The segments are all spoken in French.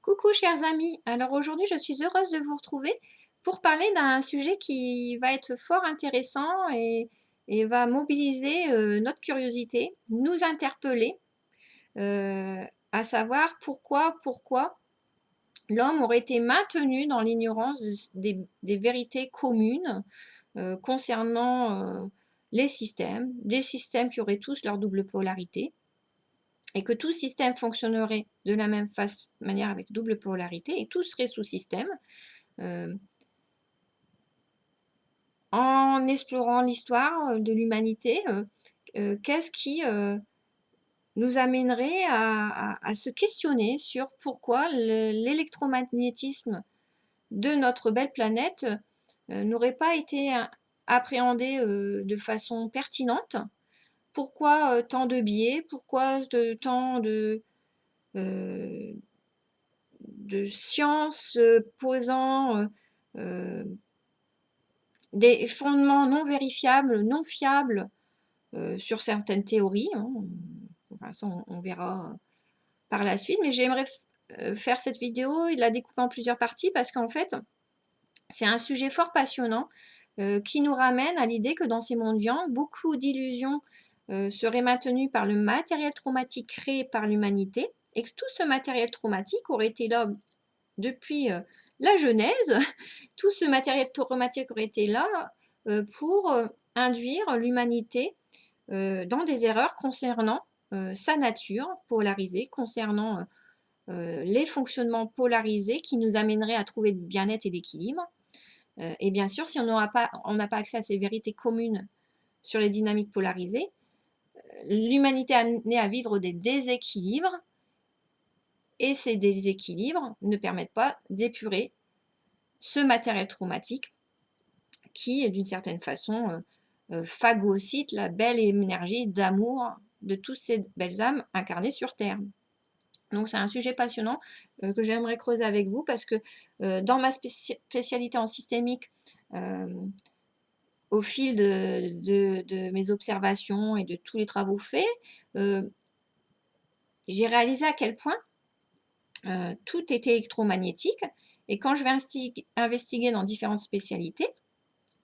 Coucou chers amis, alors aujourd'hui je suis heureuse de vous retrouver pour parler d'un sujet qui va être fort intéressant et va mobiliser notre curiosité, nous interpeller, euh, à savoir pourquoi l'homme aurait été maintenu dans l'ignorance des vérités communes concernant les systèmes, des systèmes qui auraient tous leur double polarité et que tout système fonctionnerait de la même manière avec double polarité et tout serait sous système. Euh, en explorant l'histoire de l'humanité, qu'est-ce qui nous amènerait à se questionner sur pourquoi l'électromagnétisme de notre belle planète n'aurait pas été appréhendé de façon pertinente. Pourquoi tant de biais, pourquoi tant euh, de sciences posant des fondements non vérifiables, non fiables sur certaines théories, hein. Enfin, ça, on verra par la suite, mais j'aimerais faire cette vidéo et la découper en plusieurs parties parce qu'en fait, c'est un sujet fort passionnant qui nous ramène à l'idée que dans ces mondiaux, beaucoup d'illusions seraient maintenues par le matériel traumatique créé par l'humanité et que tout ce matériel traumatique aurait été là depuis la Genèse. Tout ce matériel traumatique aurait été là pour induire l'humanité dans des erreurs concernant sa nature polarisée, concernant les fonctionnements polarisés qui nous amèneraient à trouver le bien-être et l'équilibre. Et bien sûr, si on n'a pas accès à ces vérités communes sur les dynamiques polarisées, l'humanité est amenée à vivre des déséquilibres et ces déséquilibres ne permettent pas d'épurer ce matériel traumatique qui, d'une certaine façon, phagocyte la belle énergie d'amour de toutes ces belles âmes incarnées sur Terre. Donc c'est un sujet passionnant que j'aimerais creuser avec vous parce que dans ma spécialité en systémique, au fil de mes observations et de tous les travaux faits, j'ai réalisé à quel point tout était électromagnétique. Et quand je vais investiguer dans différentes spécialités,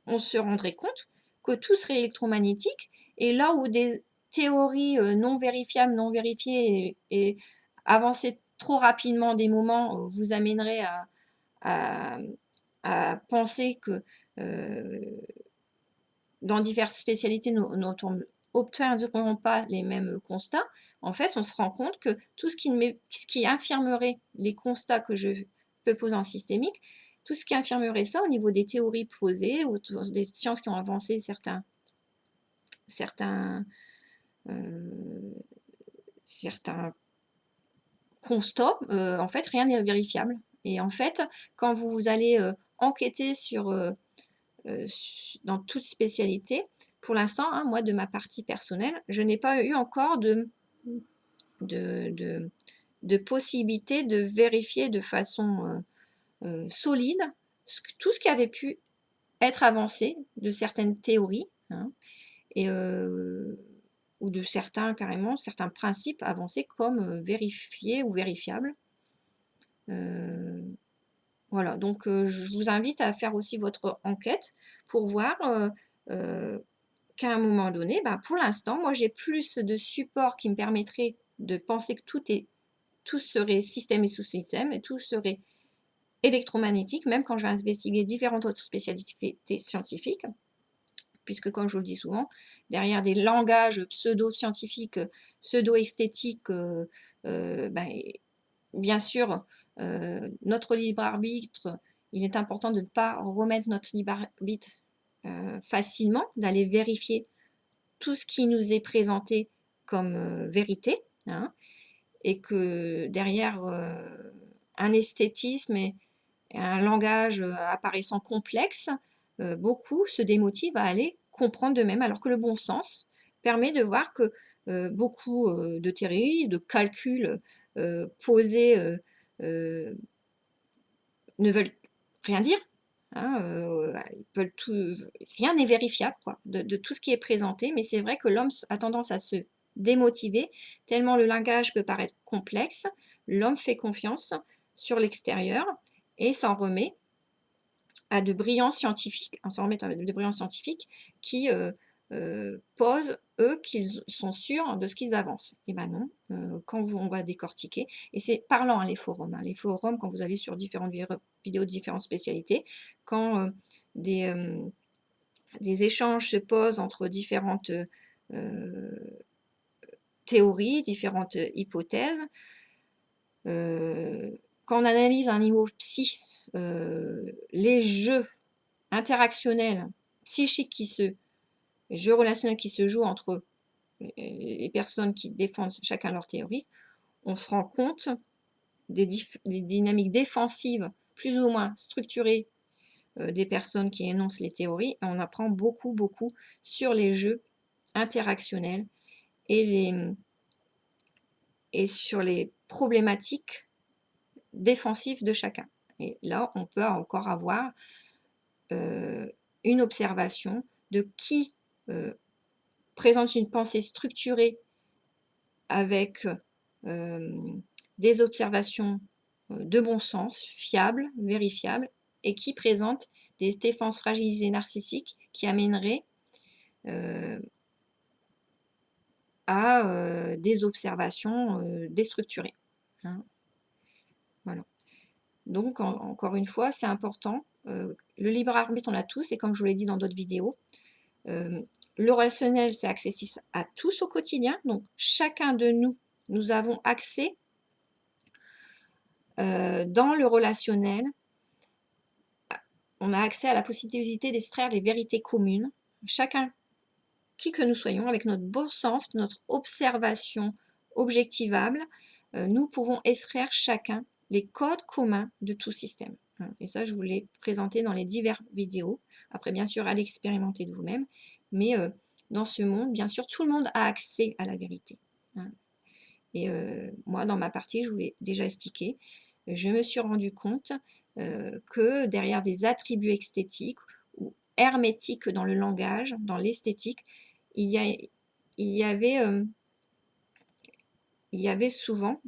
on se rendrait compte que tout serait électromagnétique. Et là où des théories non vérifiables, non vérifiées et avancer trop rapidement des moments vous amènerait à, à penser que dans diverses spécialités, on n'obtiendront pas les mêmes constats. En fait, on se rend compte que tout ce qui infirmerait les constats que je peux poser en systémique, tout ce qui infirmerait ça au niveau des théories posées, ou des sciences qui ont avancé certains, euh, certains constats, en fait, rien n'est vérifiable. Et en fait, quand vous allez enquêter dans toute spécialité, pour l'instant, hein, moi, de ma partie personnelle, je n'ai pas eu encore de, de, de possibilité de vérifier de façon solide tout ce qui avait pu être avancé de certaines théories, hein, et, ou de certains principes avancés comme vérifiés ou vérifiables. Voilà, donc je vous invite à faire aussi votre enquête pour voir qu'à un moment donné, bah, pour l'instant, moi j'ai plus de support qui me permettrait de penser que tout serait système et sous-système et tout serait électromagnétique, même quand je vais investiguer différentes autres spécialités scientifiques, puisque comme je vous le dis souvent, derrière des langages pseudo-scientifiques, pseudo-esthétiques, ben, bien sûr, notre libre arbitre, il est important de ne pas remettre notre libre arbitre facilement, d'aller vérifier tout ce qui nous est présenté comme vérité, hein, et que derrière un esthétisme et un langage apparaissant complexe, beaucoup se démotivent à aller comprendre d'eux-mêmes, alors que le bon sens permet de voir que beaucoup de théories, de calculs posés ne veulent rien dire. Hein, rien n'est vérifiable quoi, de tout ce qui est présenté, mais c'est vrai que l'homme a tendance à se démotiver, tellement le langage peut paraître complexe. L'homme fait confiance sur l'extérieur et s'en remet à de brillants scientifiques, qui posent, eux, qu'ils sont sûrs de ce qu'ils avancent. Et ben non, quand on va décortiquer, et c'est parlant les forums, les forums, quand vous allez sur différentes vidéos de différentes spécialités, quand des échanges se posent entre différentes théories, différentes hypothèses, quand on analyse à un niveau psy, les jeux interactionnels, psychiques les jeux relationnels qui se jouent entre les personnes qui défendent chacun leur théorie, on se rend compte des dynamiques défensives plus ou moins structurées des personnes qui énoncent les théories, et on apprend beaucoup, beaucoup sur les jeux interactionnels et sur les problématiques défensives de chacun. Et là, on peut encore avoir une observation de qui présente une pensée structurée avec des observations de bon sens, fiables, vérifiables, et qui présente des défenses fragilisées narcissiques qui amèneraient à des observations déstructurées. Hein. Voilà. Donc, encore une fois, c'est important. Le libre arbitre, on l'a tous, et comme je vous l'ai dit dans d'autres vidéos, le relationnel, c'est accessible à tous au quotidien. Donc, chacun de nous avons accès dans le relationnel. On a accès à la possibilité d'extraire les vérités communes. Chacun, qui que nous soyons, avec notre bon sens, notre observation objectivable, nous pouvons extraire chacun les codes communs de tout système. Et ça, je vous l'ai présenté dans les diverses vidéos. Après, bien sûr, allez expérimenter de vous-même. Mais dans ce monde, bien sûr, tout le monde a accès à la vérité. Et moi, dans ma partie, je vous l'ai déjà expliqué, je me suis rendu compte que derrière des attributs esthétiques ou hermétiques dans le langage, dans l'esthétique, il y avait souvent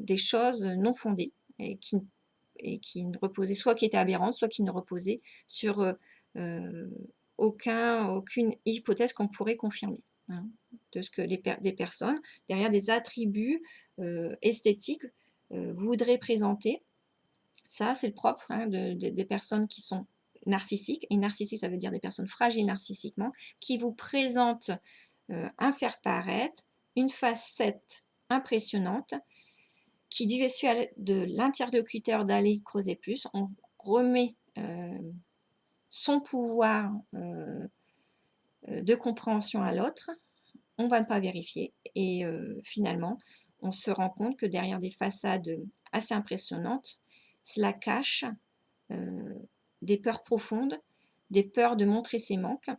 des choses non fondées et qui ne reposaient, soit qui étaient aberrantes, soit qui ne reposaient sur aucune hypothèse qu'on pourrait confirmer. Hein, de ce que des personnes, derrière des attributs esthétiques, voudraient présenter. Ça, c'est le propre des personnes qui sont narcissiques. Et narcissique, ça veut dire des personnes fragiles narcissiquement, qui vous présentent un faire-paraître, une facette impressionnante, qui dissuade de l'interlocuteur d'aller creuser plus. On remet son pouvoir de compréhension à l'autre, on ne va pas vérifier, et finalement, on se rend compte que derrière des façades assez impressionnantes, cela cache des peurs profondes, des peurs de montrer ses manques,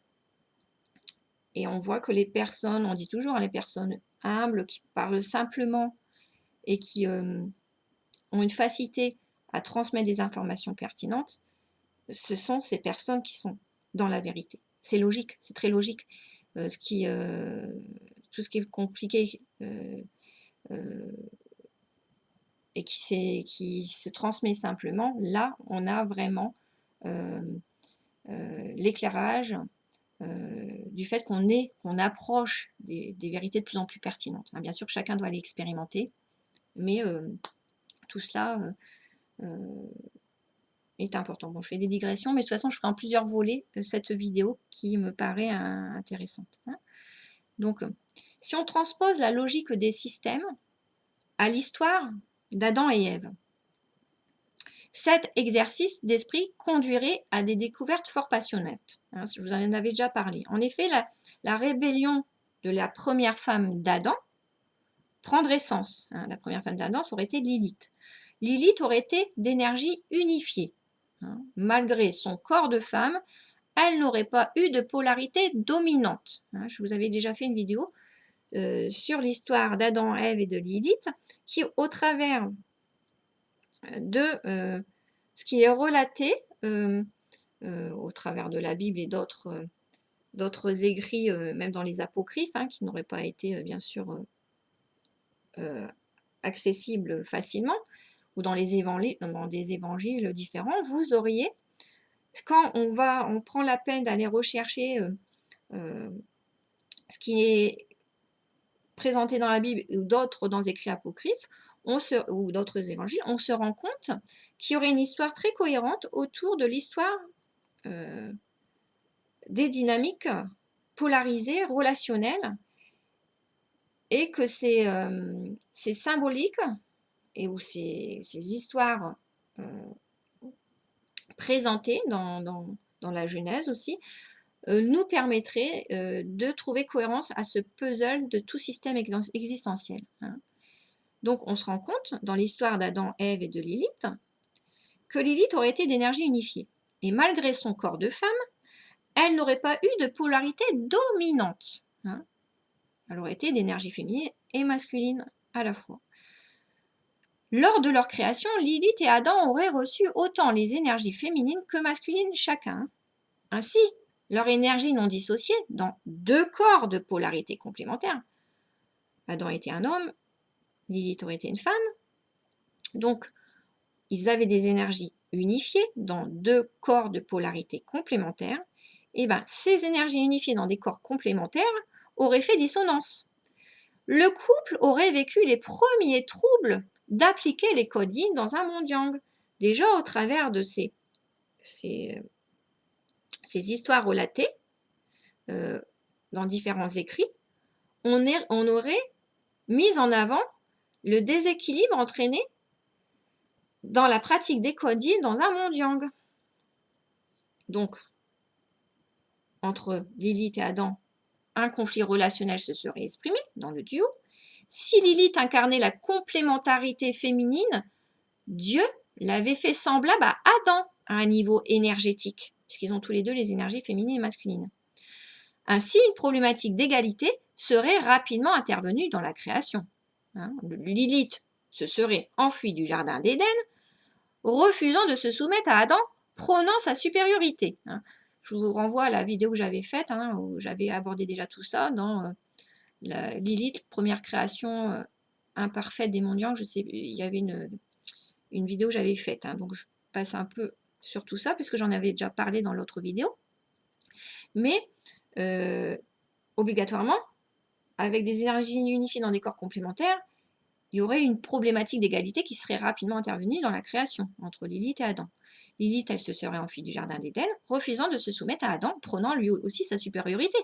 et on voit que les personnes, on dit toujours, les personnes humbles, qui parlent simplement et qui ont une facilité à transmettre des informations pertinentes, ce sont ces personnes qui sont dans la vérité. C'est logique, c'est très logique. Tout ce qui est compliqué et qui se transmet simplement, là, on a vraiment l'éclairage du fait qu'on approche des vérités de plus en plus pertinentes. Bien sûr, chacun doit aller expérimenter, mais tout cela est important. Bon, je fais des digressions, mais de toute façon, je ferai en plusieurs volets cette vidéo qui me paraît intéressante. Donc, si on transpose la logique des systèmes à l'histoire d'Adam et Ève, cet exercice d'esprit conduirait à des découvertes fort passionnantes. Je vous en avais déjà parlé. En effet, la rébellion de la première femme d'Adam prendrait sens. La première femme d'Adam, ça aurait été Lilith. Lilith aurait été d'énergie unifiée. Malgré son corps de femme, elle n'aurait pas eu de polarité dominante. Je vous avais déjà fait une vidéo sur l'histoire d'Adam, Ève et de Lilith, qui, au travers de ce qui est relaté, au travers de la Bible et d'autres écrits, même dans les apocryphes, qui n'auraient pas été, bien sûr, accessibles facilement, ou dans des évangiles différents, vous auriez, quand on prend la peine d'aller rechercher ce qui est présenté dans la Bible ou d'autres dans les écrits apocryphes, ou d'autres évangiles, on se rend compte qu'il y aurait une histoire très cohérente autour de l'histoire des dynamiques polarisées, relationnelles, et que ces symboliques et où ces histoires présentées dans la Genèse aussi nous permettraient de trouver cohérence à ce puzzle de tout système existentiel. Hein. Donc on se rend compte, dans l'histoire d'Adam, Ève et de Lilith, que Lilith aurait été d'énergie unifiée. Et malgré son corps de femme, elle n'aurait pas eu de polarité dominante. Hein. Elle aurait été d'énergie féminine et masculine à la fois. Lors de leur création, Lilith et Adam auraient reçu autant les énergies féminines que masculines chacun. Ainsi, leur énergie non dissociée, dans 2 corps de polarité complémentaire. Adam était un homme, Lilith aurait été une femme. Donc, ils avaient des énergies unifiées dans 2 corps de polarité complémentaire. Et bien, ces énergies unifiées dans des corps complémentaires auraient fait dissonance. Le couple aurait vécu les premiers troubles d'appliquer les codes yin dans un monde yang. Déjà au travers de ces histoires relatées dans différents écrits, on aurait mis en avant le déséquilibre entraîné dans la pratique des codes yin dans un monde yang. Donc, entre Lilith et Adam, un conflit relationnel se serait exprimé dans le duo. Si Lilith incarnait la complémentarité féminine, Dieu l'avait fait semblable à Adam à un niveau énergétique, puisqu'ils ont tous les deux les énergies féminines et masculines. Ainsi, une problématique d'égalité serait rapidement intervenue dans la création. Lilith se serait enfuie du jardin d'Éden, refusant de se soumettre à Adam, prônant sa supériorité. Je vous renvoie à la vidéo que j'avais faite, où j'avais abordé déjà tout ça, dans Lilith, première création imparfaite des mondes yang. Je sais, il y avait une vidéo que j'avais faite, donc je passe un peu sur tout ça, parce que j'en avais déjà parlé dans l'autre vidéo. Mais, obligatoirement, avec des énergies unifiées dans des corps complémentaires, il y aurait une problématique d'égalité qui serait rapidement intervenue dans la création entre Lilith et Adam. Lilith, elle se serait enfuie du jardin d'Éden, refusant de se soumettre à Adam, prônant lui aussi sa supériorité.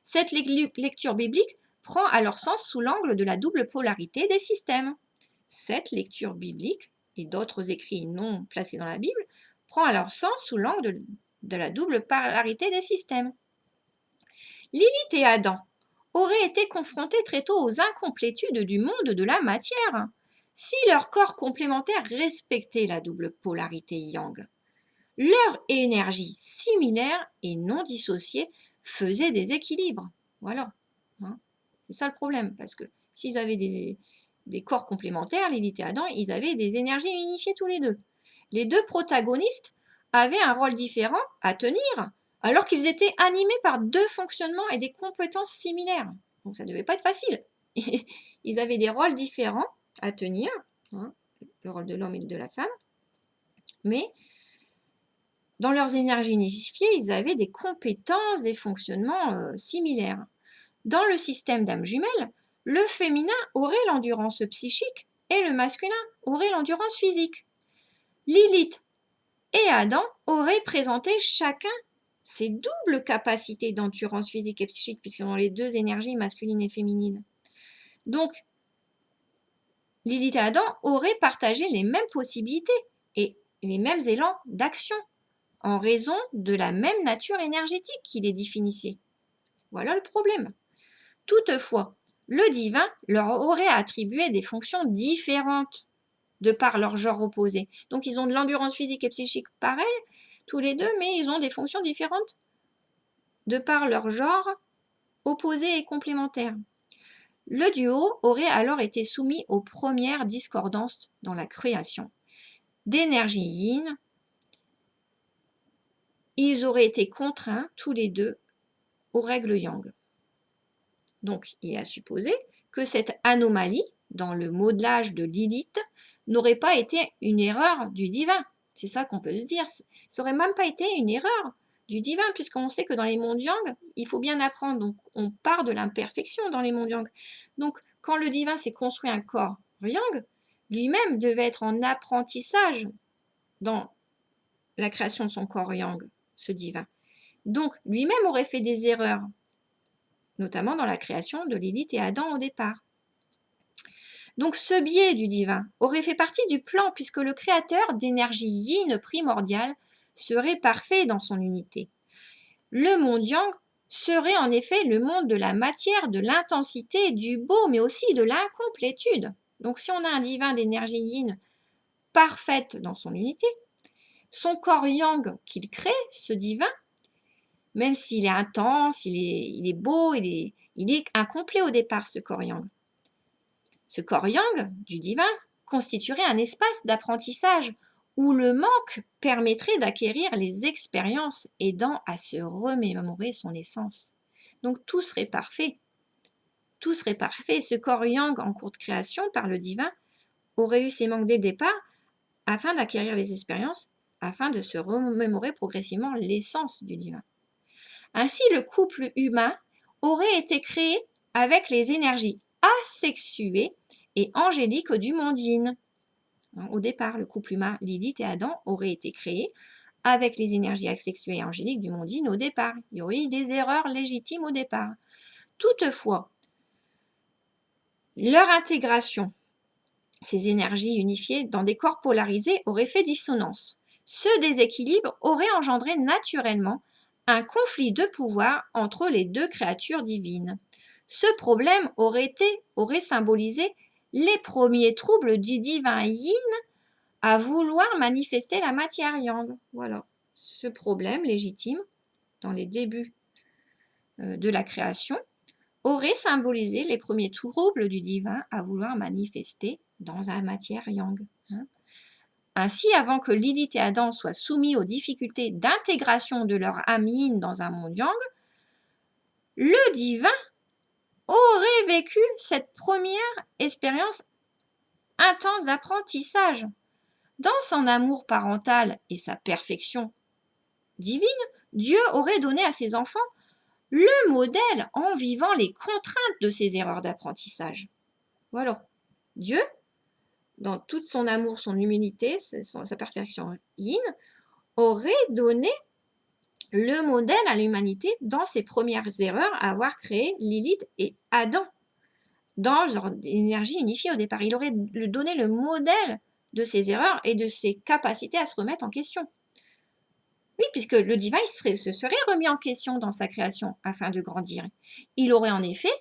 Cette lecture biblique prend alors sens sous l'angle de la double polarité des systèmes. Cette lecture biblique, et d'autres écrits non placés dans la Bible, prend alors sens sous l'angle de la double polarité des systèmes. Lilith et Adam auraient été confrontés très tôt aux incomplétudes du monde de la matière. Si leurs corps complémentaires respectaient la double polarité yang, leur énergie similaire et non dissociée faisait des équilibres. Voilà. C'est ça le problème, parce que s'ils avaient des corps complémentaires, Lilith et Adam, ils avaient des énergies unifiées tous les deux. Les 2 protagonistes avaient un rôle différent à tenir, alors qu'ils étaient animés par 2 fonctionnements et des compétences similaires. Donc ça ne devait pas être facile. Ils avaient des rôles différents à tenir, le rôle de l'homme et de la femme, mais dans leurs énergies unifiées, ils avaient des compétences, des fonctionnements similaires. Dans le système d'âme jumelle, le féminin aurait l'endurance psychique et le masculin aurait l'endurance physique. Lilith et Adam auraient présenté chacun ces doubles capacités d'endurance physique et psychique, puisqu'ils ont les 2 énergies masculines et féminines. Donc, Lilith et Adam auraient partagé les mêmes possibilités et les mêmes élans d'action, en raison de la même nature énergétique qui les définissait. Voilà le problème. Toutefois, le divin leur aurait attribué des fonctions différentes de par leur genre opposé. Donc ils ont de l'endurance physique et psychique pareil, tous les deux, mais ils ont des fonctions différentes de par leur genre opposé et complémentaire. Le duo aurait alors été soumis aux premières discordances dans la création. D'énergie yin, ils auraient été contraints tous les deux aux règles yang. Donc il est à supposer que cette anomalie dans le modelage de Lilith n'aurait pas été une erreur du divin. C'est ça qu'on peut se dire. Ça n'aurait même pas été une erreur du divin, puisqu'on sait que dans les mondes yang, il faut bien apprendre. Donc, on part de l'imperfection dans les mondes yang. Donc, quand le divin s'est construit un corps yang, lui-même devait être en apprentissage dans la création de son corps yang, ce divin. Donc, lui-même aurait fait des erreurs, notamment dans la création de Lilith et Adam au départ. Donc, ce biais du divin aurait fait partie du plan, puisque le créateur d'énergie yin primordiale serait parfait dans son unité. Le monde yang serait en effet le monde de la matière, de l'intensité, du beau, mais aussi de l'incomplétude. Donc, si on a un divin d'énergie yin parfaite dans son unité, son corps yang qu'il crée, ce divin, même s'il est intense, il est beau, il est incomplet au départ, ce corps yang. Ce corps yang du divin constituerait un espace d'apprentissage où le manque permettrait d'acquérir les expériences aidant à se remémorer son essence. Donc tout serait parfait. Tout serait parfait. Ce corps yang en cours de création par le divin aurait eu ses manques dès le départ afin d'acquérir les expériences, afin de se remémorer progressivement l'essence du divin. Ainsi, le couple humain aurait été créé avec les énergies asexuées et angéliques du monde yin. Au départ, le couple humain Lilith et Adam aurait été créé avec les énergies asexuées et angéliques du monde yin au départ. Il y aurait eu des erreurs légitimes au départ. Toutefois, leur intégration, ces énergies unifiées dans des corps polarisés, aurait fait dissonance. Ce déséquilibre aurait engendré naturellement un conflit de pouvoir entre les deux créatures divines. Ce problème aurait symbolisé les premiers troubles du divin yin à vouloir manifester la matière yang. Voilà, ce problème légitime, dans les débuts de la création, aurait symbolisé les premiers troubles du divin à vouloir manifester dans la matière yang. Ainsi, avant que Lilith et Adam soient soumis aux difficultés d'intégration de leur âme yin dans un monde yang, le divin aurait vécu cette première expérience intense d'apprentissage. Dans son amour parental et sa perfection divine, Dieu aurait donné à ses enfants le modèle en vivant les contraintes de ses erreurs d'apprentissage. Voilà. Dieu, dans tout son amour, son humilité, sa perfection yin, aurait donné le modèle à l'humanité dans ses premières erreurs à avoir créé Lilith et Adam, dans leur énergie unifiée au départ. Il aurait donné le modèle de ses erreurs et de ses capacités à se remettre en question. Oui, puisque le divin se serait remis en question dans sa création afin de grandir. Il aurait en effet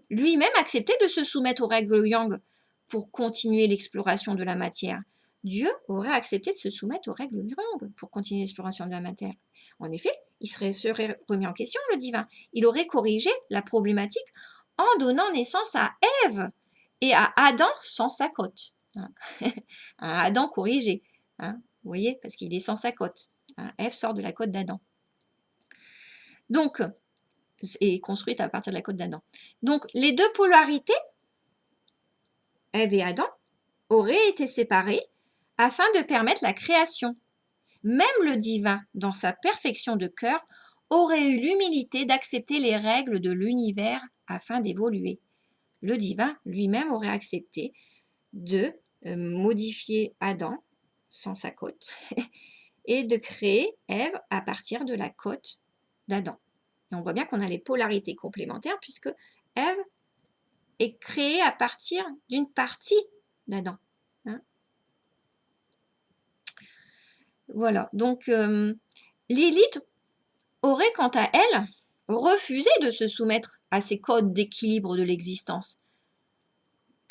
lui-même accepté de se soumettre aux règles yang pour continuer l'exploration de la matière. Dieu aurait accepté de se soumettre aux règles yang pour continuer l'exploration de la matière. En effet, il serait remis en question, le divin. Il aurait corrigé la problématique en donnant naissance à Ève et à Adam sans sa côte. Un Adam corrigé, vous voyez, parce qu'il est sans sa côte. Ève sort de la côte d'Adam. Donc, est construite à partir de la côte d'Adam. Donc, les deux polarités, Ève et Adam, auraient été séparées afin de permettre la création. Même le divin, dans sa perfection de cœur, aurait eu l'humilité d'accepter les règles de l'univers afin d'évoluer. Le divin lui-même aurait accepté de modifier Adam sans sa côte et de créer Ève à partir de la côte d'Adam. Et on voit bien qu'on a les polarités complémentaires puisque Ève est créée à partir d'une partie d'Adam. Voilà, donc Lilith aurait quant à elle refusé de se soumettre à ces codes d'équilibre de l'existence.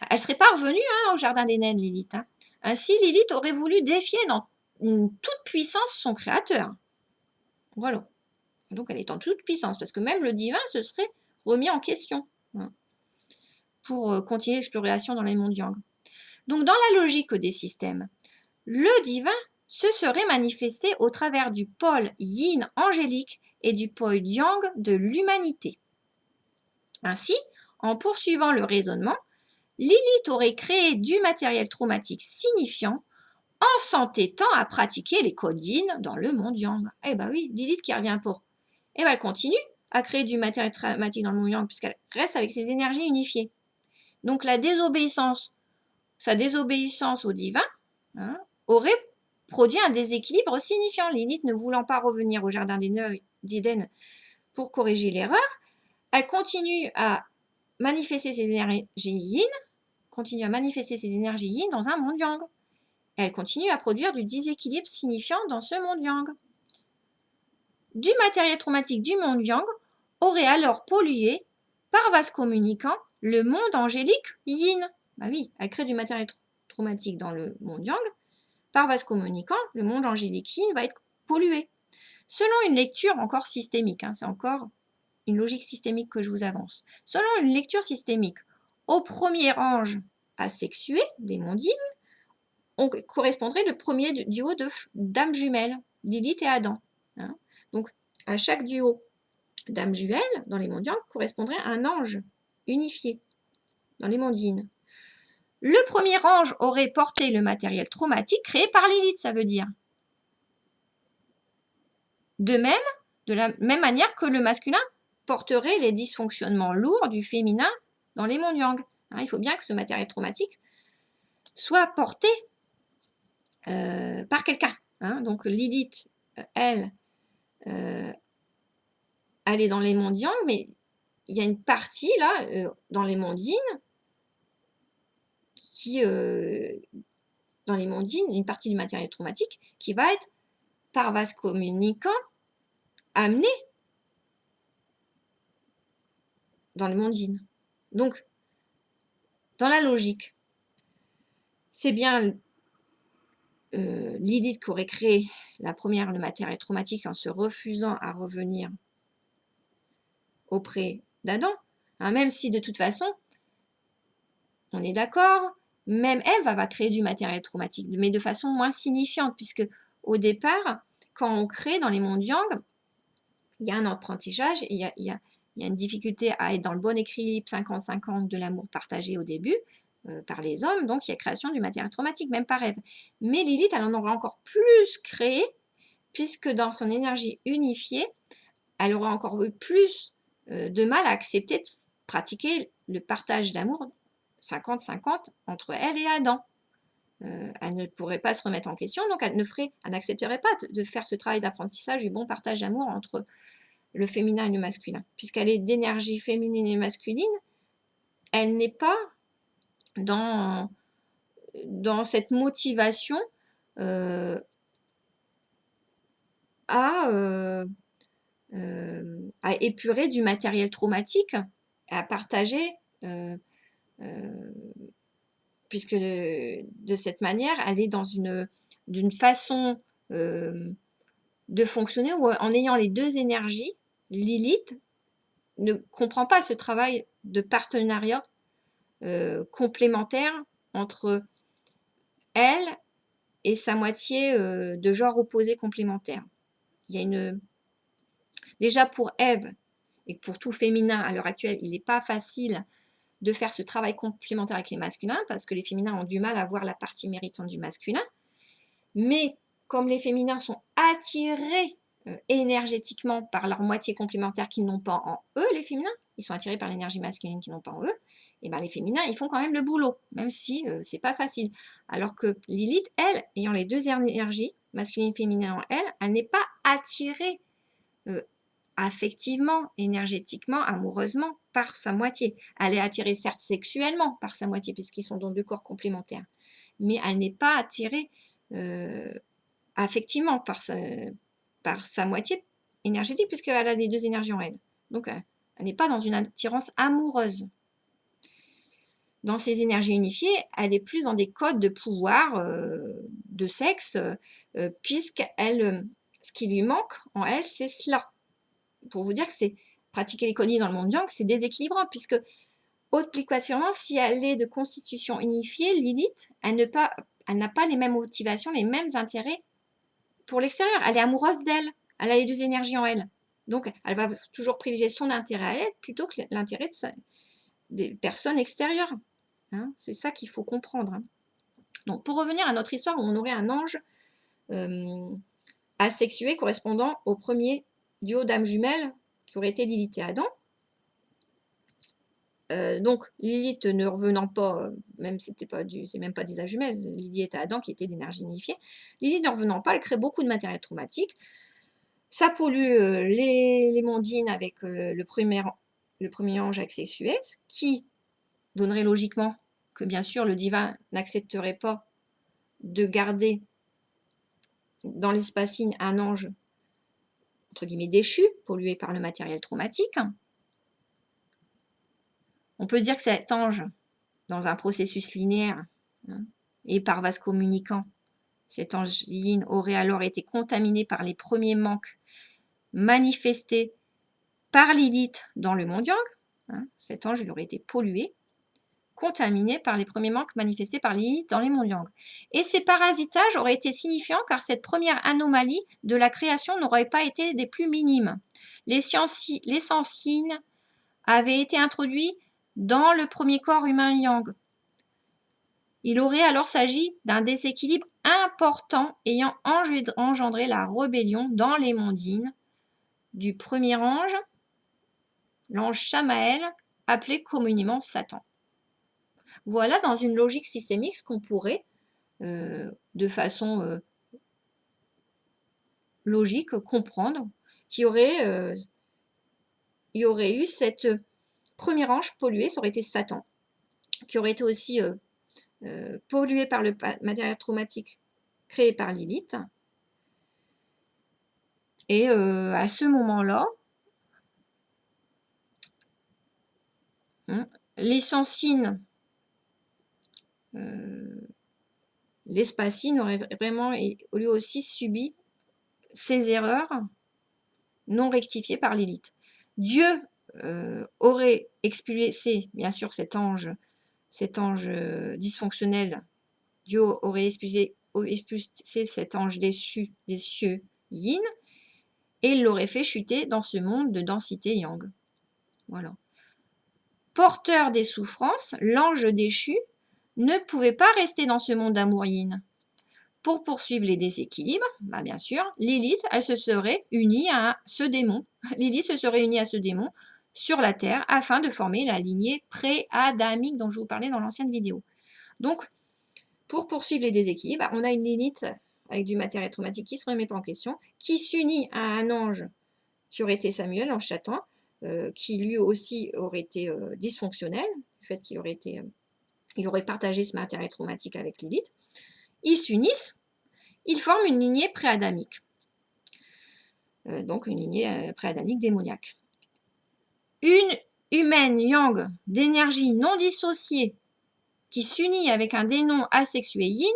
Elle ne serait pas revenue au Jardin d'Éden, Lilith. Ainsi, Lilith aurait voulu défier dans toute puissance son créateur. Voilà. Donc elle est en toute puissance, parce que même le divin se serait remis en question pour continuer l'exploration dans les mondes yang. Donc dans la logique des systèmes, le divin se serait manifesté au travers du pôle yin angélique et du pôle yang de l'humanité. Ainsi, en poursuivant le raisonnement, Lilith aurait créé du matériel traumatique signifiant en s'entêtant à pratiquer les codes yin dans le monde yang. Eh ben oui, Lilith qui revient pour. Eh ben elle continue à créer du matériel traumatique dans le monde yang puisqu'elle reste avec ses énergies unifiées. Donc la désobéissance, sa désobéissance au divin, hein, aurait produit un déséquilibre signifiant. Lilith ne voulant pas revenir au jardin d'Éden pour corriger l'erreur, elle continue à manifester ses énergies yin, dans un monde yang. Elle continue à produire du déséquilibre signifiant dans ce monde yang. Du matériel traumatique du monde yang aurait alors pollué, par vase communicant, le monde angélique yin. Bah oui, elle crée du matériel traumatique dans le monde yang. Par vase communicant, le monde angélique yin va être pollué. Selon une lecture encore systémique, c'est encore une logique systémique que je vous avance. Selon une lecture systémique, au premier ange asexué des mondes yin, on correspondrait le premier duo d'âmes jumelles, Lilith et Adam. Donc, à chaque duo d'âmes jumelles dans les mondes yang correspondrait un ange unifié dans les mondes yin. Le premier ange aurait porté le matériel traumatique créé par Lilith, ça veut dire. De la même manière que le masculin porterait les dysfonctionnements lourds du féminin dans les mondes yang. Il faut bien que ce matériel traumatique soit porté par quelqu'un. Donc Lilith, elle est dans les mondes yang, mais il y a une partie là, dans les mondes yin, dans les mondes yin, une partie du matériel traumatique qui va être par vase communicant amené dans les mondes yin. Donc, dans la logique, c'est bien Lilith qui aurait créé le matériel traumatique en se refusant à revenir auprès d'Adam, même si de toute façon, on est d'accord, même Ève va créer du matériel traumatique, mais de façon moins signifiante, puisque au départ, quand on crée dans les mondes yang, il y a un apprentissage, il y a une difficulté à être dans le bon équilibre 50-50 de l'amour partagé au début, par les hommes, donc il y a création du matériel traumatique, même par Ève. Mais Lilith, elle en aura encore plus créé, puisque dans son énergie unifiée, elle aura encore eu plus de mal à accepter de pratiquer le partage d'amour 50-50 entre elle et Adam. Elle ne pourrait pas se remettre en question, donc elle n'accepterait pas de faire ce travail d'apprentissage du bon partage d'amour entre le féminin et le masculin. Puisqu'elle est d'énergie féminine et masculine, elle n'est pas dans cette motivation à épurer du matériel traumatique, à partager, puisque de cette manière, elle est dans d'une façon de fonctionner où, en ayant les deux énergies, Lilith ne comprend pas ce travail de partenariat complémentaire entre elle et sa moitié de genre opposé complémentaire. Il y a déjà pour Ève et pour tout féminin à l'heure actuelle, il n'est pas facile de faire ce travail complémentaire avec les masculins parce que les féminins ont du mal à voir la partie méritante du masculin. Mais comme les féminins sont attirés énergétiquement par leur moitié complémentaire qu'ils n'ont pas en eux, les féminins, ils sont attirés par l'énergie masculine qu'ils n'ont pas en eux, et bien les féminins, ils font quand même le boulot, même si c'est pas facile. Alors que Lilith, elle, ayant les deux énergies, masculine et féminin en elle, elle n'est pas attirée affectivement, énergétiquement, amoureusement par sa moitié. Elle est attirée certes sexuellement par sa moitié, puisqu'ils sont dans deux corps complémentaires, mais elle n'est pas attirée affectivement par sa moitié énergétique, puisqu'elle a les deux énergies en elle. Donc, elle n'est pas dans une attirance amoureuse. Dans ses énergies unifiées, elle est plus dans des codes de pouvoir, de sexe, puisqu'elle, ce qui lui manque en elle, c'est cela. Pour vous dire que c'est pratiquer les codes dans le monde yang, c'est déséquilibrant, puisque obligatoirement, si elle est de constitution unifiée, Lilith, elle n'a pas les mêmes motivations, les mêmes intérêts pour l'extérieur. Elle est amoureuse d'elle. Elle a les deux énergies en elle. Donc, elle va toujours privilégier son intérêt à elle plutôt que l'intérêt des personnes extérieures. hein. C'est ça qu'il faut comprendre, hein. Donc pour revenir à notre histoire où on aurait un ange asexué correspondant au premier duo d'âmes jumelles qui aurait été Lilith et Adam. Donc Lilith ne revenant pas, même c'est même pas des âmes jumelles, Lilith et Adam qui étaient d'énergie unifiée. Lilith ne revenant pas, elle crée beaucoup de matériel traumatique. Ça pollue les mondines avec le premier ange asexué, ce qui donnerait logiquement que bien sûr le divin n'accepterait pas de garder dans l'espacine un ange entre guillemets déchu, pollué par le matériel traumatique. On peut dire que cet ange, dans un processus linéaire, hein, et par vase communicant, cet ange yin aurait alors été contaminé par les premiers manques manifestés par Lilith dans le monde yang. Hein, cet ange il aurait été pollué, contaminé par les premiers manques manifestés par Lilith dans les mondes yang. Et ces parasitages auraient été signifiants car cette première anomalie de la création n'aurait pas été des plus minimes. Les sensines avaient été introduits dans le premier corps humain yang. Il aurait alors s'agi d'un déséquilibre important ayant engendré la rébellion dans les mondines du premier ange, l'ange Samaël, appelé communément Satan. Voilà dans une logique systémique ce qu'on pourrait, de façon logique, comprendre qu'il y aurait eu cette premier ange pollué, ça aurait été Satan, qui aurait été aussi pollué par le matériel traumatique créé par Lilith. Et à ce moment-là, les sensines, l'espacine aurait vraiment lui aussi subi ces erreurs non rectifiées par Lilith. Dieu aurait expulsé, bien sûr, cet ange dysfonctionnel. Dieu aurait expulsé cet ange déchu des cieux yin et il l'aurait fait chuter dans ce monde de densité yang. Voilà. Porteur des souffrances, l'ange déchu ne pouvait pas rester dans ce monde d'amour yin. Pour poursuivre les déséquilibres, bien sûr, Lilith, elle se serait unie à ce démon. Lilith se serait unie à ce démon sur la terre afin de former la lignée pré-adamique dont je vous parlais dans l'ancienne vidéo. Donc, pour poursuivre les déséquilibres, on a une Lilith avec du matériel traumatique qui ne se remet pas en question, qui s'unit à un ange qui aurait été Samuel, l'ange Satan, qui lui aussi aurait été dysfonctionnel, du fait qu'il aurait il aurait partagé ce matériel traumatique avec Lilith. Ils s'unissent, ils forment une lignée pré-adamique. Donc une lignée pré-adamique démoniaque. Une humaine yang d'énergie non dissociée qui s'unit avec un démon asexué yin,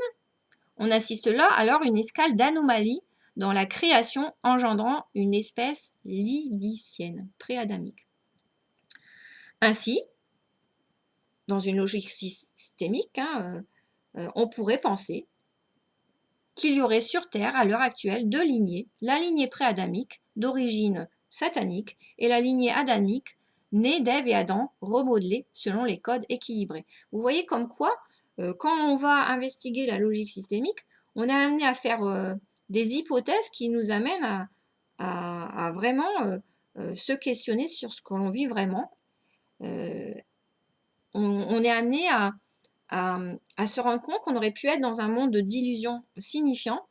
on assiste là alors une escale d'anomalies dans la création engendrant une espèce lilithienne, pré-adamique. Ainsi, dans une logique systémique, on pourrait penser qu'il y aurait sur Terre à l'heure actuelle deux lignées, la lignée pré-adamique d'origine satanique et la lignée adamique née d'Ève et Adam remodelée selon les codes équilibrés. Vous voyez comme quoi, quand on va investiguer la logique systémique, on est amené à faire des hypothèses qui nous amènent à vraiment se questionner sur ce que l'on vit vraiment. On est amené à se rendre compte qu'on aurait pu être dans un monde d'illusions signifiants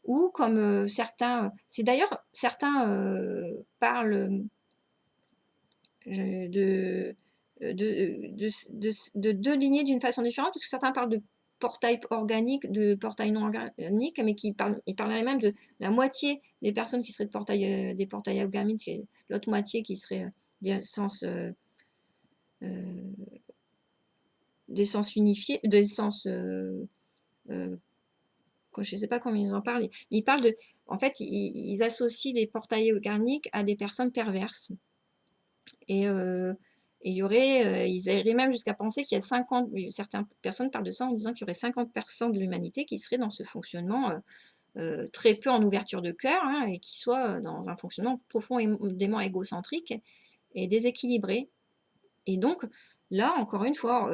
ou comme certains, c'est d'ailleurs certains parlent de deux lignées d'une façon différente parce que certains parlent de portail organique, de portail non organique, mais ils parleraient même de la moitié des personnes qui seraient des portails organiques et l'autre moitié qui serait d'essence unifiée, d'essence je ne sais pas comment ils en parlent, mais ils parlent de, en fait, ils associent les portails organiques à des personnes perverses. Et il y aurait, ils iraient même jusqu'à penser qu'il y a certaines personnes parlent de ça en disant qu'il y aurait 50% de l'humanité qui serait dans ce fonctionnement très peu en ouverture de cœur, et qui soit dans un fonctionnement profondément égocentrique et déséquilibré. Et donc, là, encore une fois,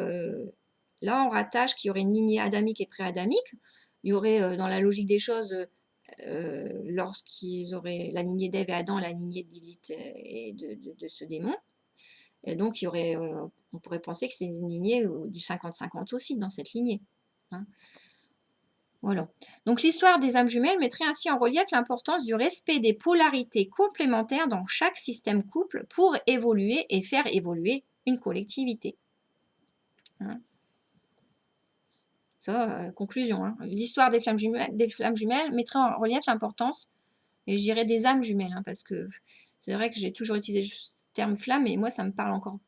là, on rattache qu'il y aurait une lignée adamique et pré-adamique. Il y aurait, dans la logique des choses, lorsqu'ils auraient la lignée d'Ève et Adam, la lignée de Lilith et de ce démon. Et donc, il y aurait, on pourrait penser que c'est une lignée du 50-50 aussi dans cette lignée. Hein. Voilà. Donc, l'histoire des âmes jumelles mettrait ainsi en relief l'importance du respect des polarités complémentaires dans chaque système couple pour évoluer et faire évoluer une collectivité. Hein. Ça, conclusion. Hein. L'histoire des flammes jumelles mettrait en relief l'importance, et je dirais des âmes jumelles, hein, parce que c'est vrai que j'ai toujours utilisé le terme flamme, et moi, ça me parle encore.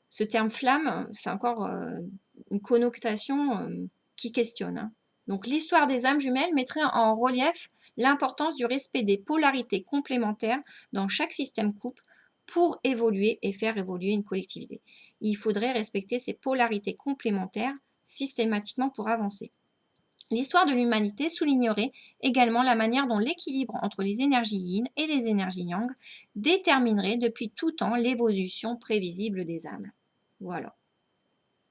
Ce terme flamme, c'est encore une connotation qui questionne. Hein. Donc, l'histoire des âmes jumelles mettrait en relief l'importance du respect des polarités complémentaires dans chaque système couple pour évoluer et faire évoluer une collectivité. Il faudrait respecter ces polarités complémentaires systématiquement pour avancer. L'histoire de l'humanité soulignerait également la manière dont l'équilibre entre les énergies yin et les énergies yang déterminerait depuis tout temps l'évolution prévisible des âmes. Voilà.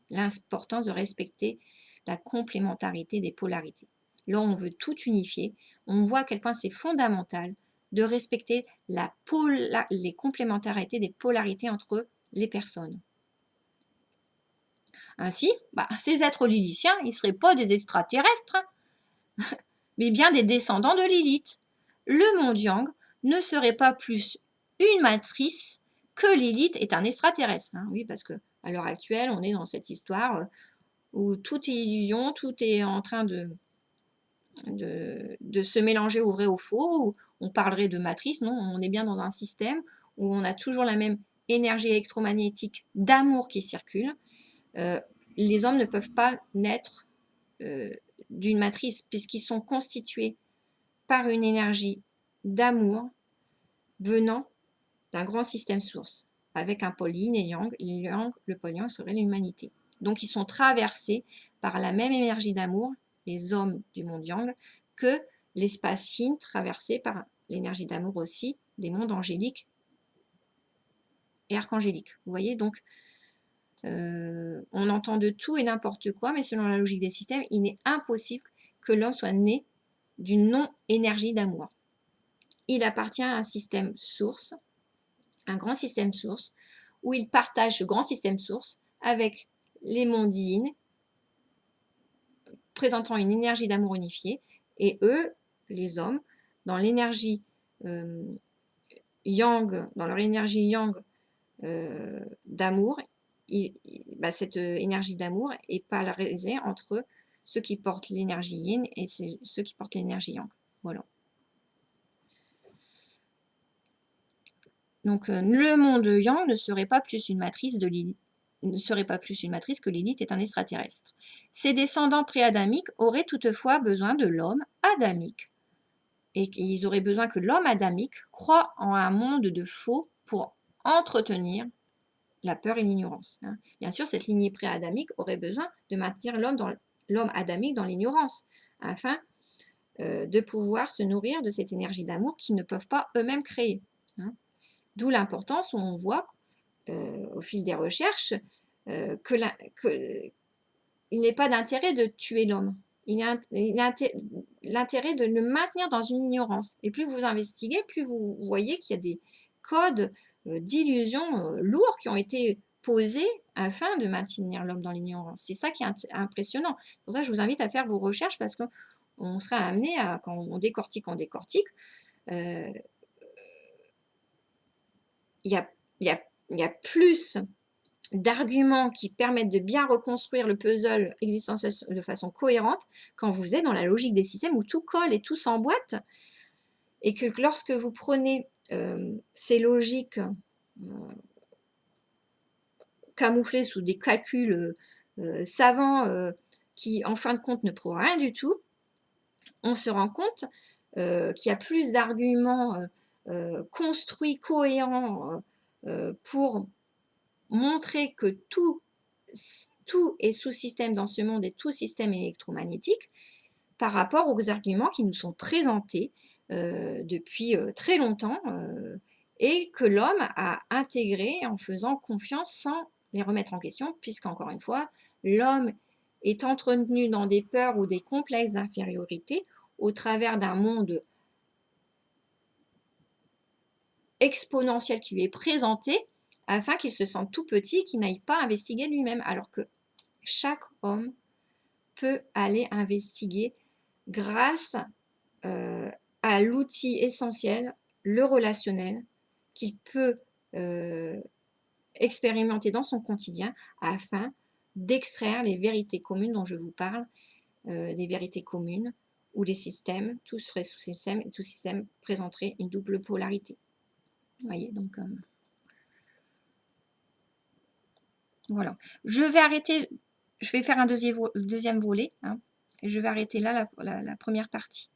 L'importance de respecter la complémentarité des polarités. Là, on veut tout unifier. On voit à quel point c'est fondamental de respecter les complémentarités des polarités entre les personnes. Ainsi, ces êtres lilithiens, ils ne seraient pas des extraterrestres, hein, mais bien des descendants de Lilith. Le monde Yang ne serait pas plus une matrice que Lilith est un extraterrestre. Hein, oui, parce que à l'heure actuelle, on est dans cette histoire où tout est illusion, tout est en train de se mélanger au vrai au faux. Où on parlerait de matrice, non, on est bien dans un système où on a toujours la même énergie électromagnétique d'amour qui circule. Les hommes ne peuvent pas naître d'une matrice puisqu'ils sont constitués par une énergie d'amour venant d'un grand système source, avec un pôle yin et yang. Le pôle yang serait l'humanité. Donc ils sont traversés par la même énergie d'amour, les hommes du monde yang, que l'espace yin traversé par l'énergie d'amour aussi des mondes angéliques et archangéliques. Vous voyez, donc on entend de tout et n'importe quoi, mais selon la logique des systèmes, il est impossible que l'homme soit né d'une non-énergie d'amour. Il appartient à un système source, un grand système source, où il partage ce grand système source avec les mondes yin, présentant une énergie d'amour unifiée, et eux, les hommes, dans l'énergie yang, dans leur énergie yang d'amour, cette énergie d'amour est polarisée entre ceux qui portent l'énergie yin et ceux qui portent l'énergie yang. Voilà. Donc, le monde yang ne serait pas plus une matrice de Lilith, ne serait pas plus une matrice que Lilith est un extraterrestre. Ses descendants pré-adamiques auraient toutefois besoin de l'homme adamique. Et ils auraient besoin que l'homme adamique croie en un monde de faux pour entretenir la peur et l'ignorance. Hein. Bien sûr, cette lignée pré-adamique aurait besoin de maintenir l'homme adamique dans l'ignorance, afin de pouvoir se nourrir de cette énergie d'amour qu'ils ne peuvent pas eux-mêmes créer. Hein. D'où l'importance où on voit, au fil des recherches, qu'il n'est pas d'intérêt de tuer l'homme. Il y a l'intérêt de le maintenir dans une ignorance. Et plus vous investiguez, plus vous voyez qu'il y a des codes d'illusions lourds qui ont été posés afin de maintenir l'homme dans l'ignorance. C'est ça qui est impressionnant. C'est pour ça que je vous invite à faire vos recherches, parce qu'on sera amené à, quand on décortique, il y a plus d'arguments qui permettent de bien reconstruire le puzzle existentiel de façon cohérente quand vous êtes dans la logique des systèmes où tout colle et tout s'emboîte, et que lorsque vous prenez ces logiques camouflées sous des calculs savants qui en fin de compte ne prouvent rien du tout, on se rend compte qu'il y a plus d'arguments construits, cohérents pour montrer que tout est sous-système dans ce monde et tout système électromagnétique par rapport aux arguments qui nous sont présentés depuis très longtemps et que l'homme a intégré en faisant confiance sans les remettre en question, puisqu'encore une fois, l'homme est entretenu dans des peurs ou des complexes d'infériorité au travers d'un monde exponentiel qui lui est présenté afin qu'il se sente tout petit et qu'il n'aille pas investiguer lui-même. Alors que chaque homme peut aller investiguer grâce à l'outil essentiel, le relationnel, qu'il peut expérimenter dans son quotidien afin d'extraire les vérités communes dont je vous parle, des vérités communes où les systèmes, tout serait sous système et tout système présenterait une double polarité. Vous voyez, donc voilà. Je vais arrêter, je vais faire un deuxième volet, hein, et je vais arrêter là la première partie.